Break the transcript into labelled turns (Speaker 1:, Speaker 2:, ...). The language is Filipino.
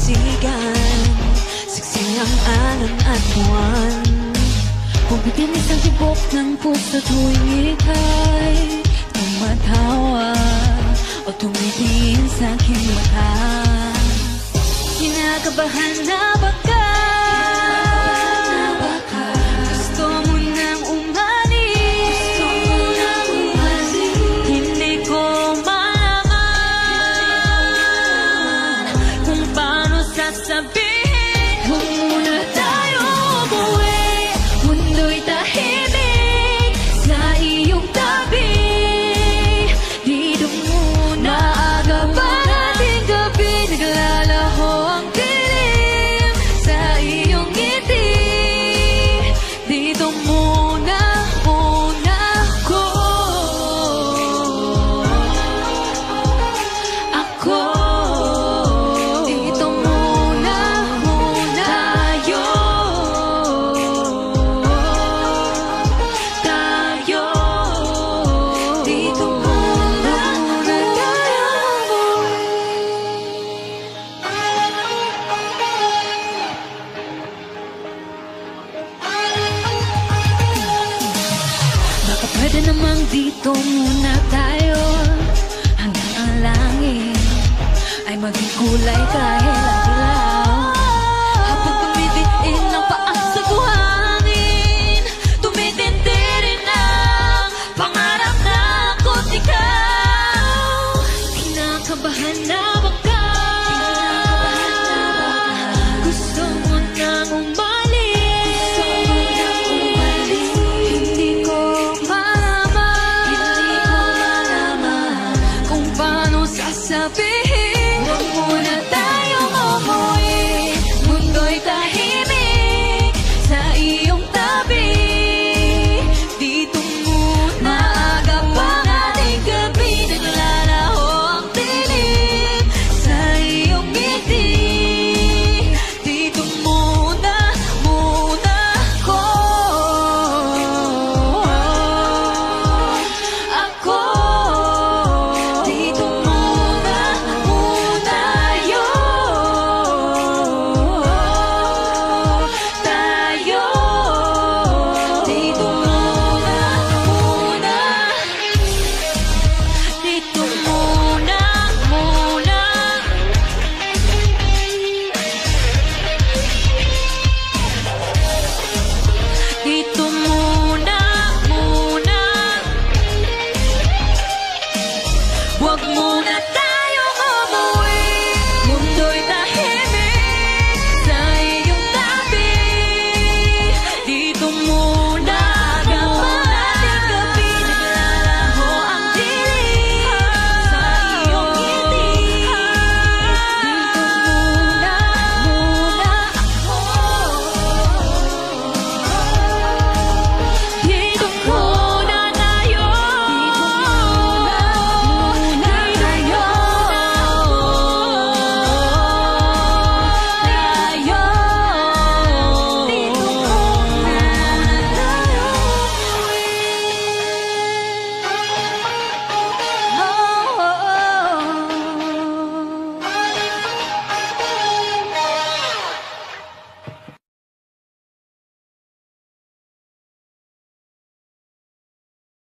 Speaker 1: siksikan, siksi ang alon at buwan. Kung bitinis ang tibok ng puso tuwing ika'y tumatawa o tumitingin sa aking mata. Kinakabahan na ba ka? Gusto mo nang umalis? Hindi ko malaman kung paano sasabihin. Huwag muna tayo umuwi, mundo'y tahimik sa iyong tabi. Dito muna, maaga pa nating gabi, naglalaho ang dilim sa iyong ngiti. Dito muna, muna ako. Dito muna, muna tayo. Dito muna, muna tayo. Baka pwede namang dito muna tayo, hanggang ang langit ay maging kulay kahit